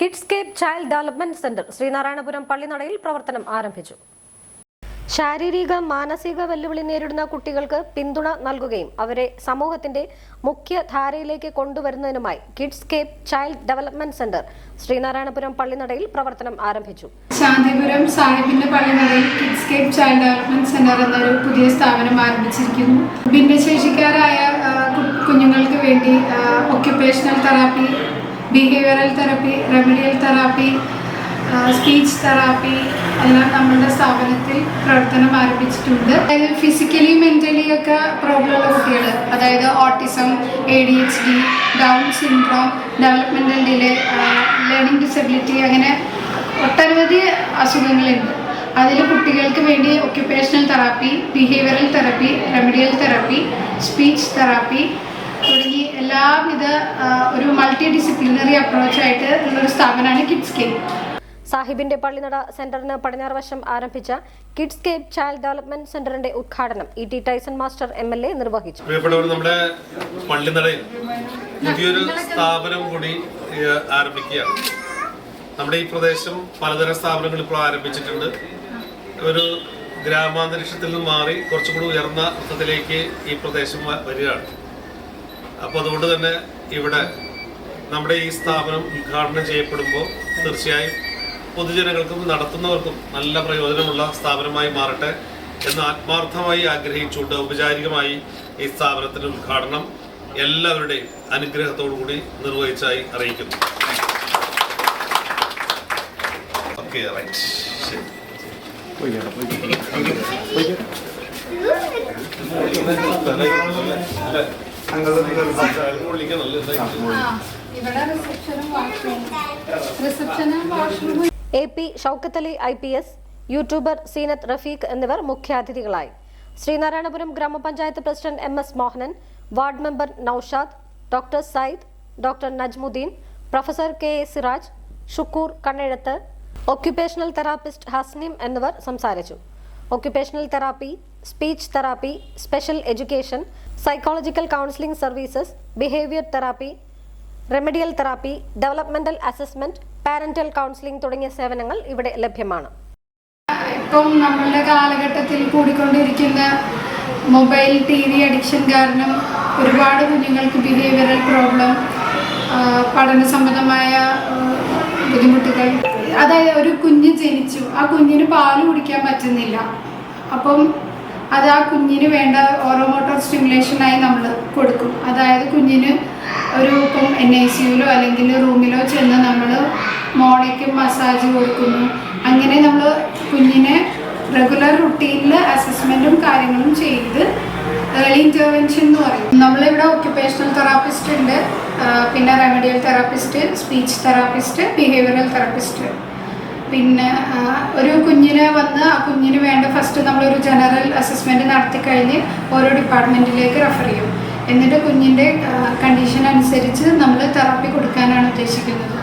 കിഡ്സ്കേപ്പ് child development centre Sreenarayanapuram പള്ളിനടയിൽ പ്രവർത്തനം ആരംഭിച്ചു. ശാരീരിക മാനസിക വെല്ലുവിളി നേരിടുന്ന കുട്ടികൾക്ക് പിന്തുണ നൽകുകയും അവരെ സമൂഹത്തിന്റെ മുഖ്യധാരയിലേക്ക് കൊണ്ടുവരുന്നതിനുമായി കിഡ്സ്കേപ്പ് ചൈൽഡ് ഡെവലപ്മെന്റ് സെന്റർ ശ്രീനാരായണപുരം പള്ളിനടയിൽ പ്രവർത്തനം ആരംഭിച്ചു. ശാന്തിപുരം സാഹിബിന്റെ പള്ളിനടയിൽ കിഡ്സ്കേപ്പ് ചൈൽഡ് ഡെവലപ്മെന്റ് സെന്റർ എന്നൊരു പുതിയ സ്ഥാപനം ആരംഭിച്ചിരിക്കുന്നു. ഭിന്നശേഷിക്കാരായ കുഞ്ഞുങ്ങൾക്ക് വേണ്ടി occupational therapy, behavioural therapy, remedial therapy, speech therapy എല്ലാം നമ്മളുടെ സ്ഥാപനത്തിൽ പ്രവർത്തനം ആരംഭിച്ചിട്ടുണ്ട്. അതായത് ഫിസിക്കലി മെന്റലി ഒക്കെ പ്രോബ്ലം ഉള്ള കുട്ടികൾ, അതായത് autism, ADHD, down syndrome, developmental delay, learning disability, അങ്ങനെ ഒട്ടനവധി അസുഖങ്ങളുണ്ട്. അതിൽ കുട്ടികൾക്ക് വേണ്ടി occupational therapy, behavioural therapy, remedial therapy, speech therapy തുടങ്ങി എല്ലാവിധ ഒരു മൾട്ടി ഡിസിപ്ലിനറി അപ്രോച്ചായിട്ട് ഉള്ളൊരു സ്ഥാപനമാണ് കിഡ്സ്കേപ്പ്. സാഹിബിന്റെ പള്ളിനട സെന്ററിന് പടിഞ്ഞാറ് വശം ആരംഭിച്ച കിഡ്സ്കേപ്പ് ചൈൽഡ് ഡെവലപ്മെന്റ് സെന്ററിന്റെ ഉദ്ഘാടനം E.T. ടൈസൺ മാസ്റ്റർ MLA നിർവഹിച്ചു. നമ്മുടെ പള്ളിനടയിൽ പുതിയൊരു സ്ഥാപനം കൂടി ആരംഭിക്കുകയാണ്. നമ്മുടെ ഈ പ്രദേശം പലതരം സ്ഥാപനങ്ങൾ ഇപ്പോൾ ആരംഭിച്ചിട്ടുണ്ട്. ഒരു ഗ്രാമാന്തരീക്ഷത്തിൽ നിന്ന് മാറി കുറച്ചുകൂടി ഉയർന്ന അർത്ഥത്തിലേക്ക് ഈ പ്രദേശം വരികയാണ്. അപ്പോൾ അതുകൊണ്ട് തന്നെ ഇവിടെ നമ്മുടെ ഈ സ്ഥാപനം ഉദ്ഘാടനം ചെയ്യപ്പെടുമ്പോൾ തീർച്ചയായും പൊതുജനങ്ങൾക്കും നടത്തുന്നവർക്കും നല്ല പ്രയോജനമുള്ള സ്ഥാപനമായി മാറട്ടെ എന്ന് ആത്മാർത്ഥമായി ആഗ്രഹിച്ചുകൊണ്ട് ഔപചാരികമായി ഈ സ്ഥാപനത്തിന്റെ ഉദ്ഘാടനം എല്ലാവരുടെയും അനുഗ്രഹത്തോടു കൂടി നിർവഹിച്ചായി അറിയിക്കുന്നു. AP Shoukath Ali IPS, youtuber Zeenath Rafeeq എന്നിവർ മുഖ്യാതിഥികളായി. ശ്രീനാരായണപുരം ഗ്രാമപഞ്ചായത്ത് president MS Mohanan, ward member Noushad, doctor Sayyid, doctor Najmuddin, professor KA Siraj, Shukkur Kannezhuthu, occupational therapist Hasneem എന്നിവർ സംസാരിച്ചു. Occupational therapy, speech therapy, special education, psychological counselling services, behaviour therapy, remedial therapy, developmental assessment, parental counselling തുടങ്ങിയ സേവനങ്ങൾ ഇവിടെ ലഭ്യമാണ്. ഇപ്പം നമ്മളുടെ കാലഘട്ടത്തിൽ കൂടിക്കൊണ്ടിരിക്കുന്ന മൊബൈൽ TV അഡിക്ഷൻ കാരണം ഒരുപാട് കുഞ്ഞുങ്ങൾക്ക് ബിഹേവിയറൽ പ്രോബ്ലം, പഠന സംബന്ധമായ ബുദ്ധിമുട്ടുകൾ, അതായത് ഒരു കുഞ്ഞ് ജനിച്ചു, ആ കുഞ്ഞിന് പാല് കുടിക്കാൻ പറ്റുന്നില്ല. അപ്പം അത് ആ കുഞ്ഞിന് വേണ്ട ഓറോമോട്ടോർ സ്റ്റിമുലേഷനായി നമ്മൾ കൊടുക്കും. അതായത് കുഞ്ഞിന് ഒരു ഇപ്പം NICUലോ അല്ലെങ്കിൽ റൂമിലോ ചെന്ന് നമ്മൾ മോണയ്ക്ക് മസാജ് കൊടുക്കുന്നു. അങ്ങനെ നമ്മൾ കുഞ്ഞിനെ റെഗുലർ റുട്ടീനിൽ അസസ്മെൻറ്റും കാര്യങ്ങളും ചെയ്ത് ഏർലി ഇൻ്റർവെൻഷൻ എന്ന് പറയും. നമ്മളിവിടെ ഒക്യുപേഷണൽ തെറാപ്പിസ്റ്റ് ഉണ്ട്, പിന്നെ remedial therapist, speech therapist, behavioural therapist. പിന്നെ ഒരു കുഞ്ഞിനെ വന്ന് ആ കുഞ്ഞിന് വേണ്ട ഫസ്റ്റ് നമ്മളൊരു ജനറൽ അസസ്മെൻറ്റ് നടത്തി കഴിഞ്ഞ് ഓരോ ഡിപ്പാർട്ട്മെൻറ്റിലേക്ക് റെഫർ ചെയ്യും. എന്നിട്ട് കുഞ്ഞിൻ്റെ കണ്ടീഷൻ അനുസരിച്ച് നമ്മൾ തെറാപ്പി കൊടുക്കാനാണ് ഉദ്ദേശിക്കുന്നത്.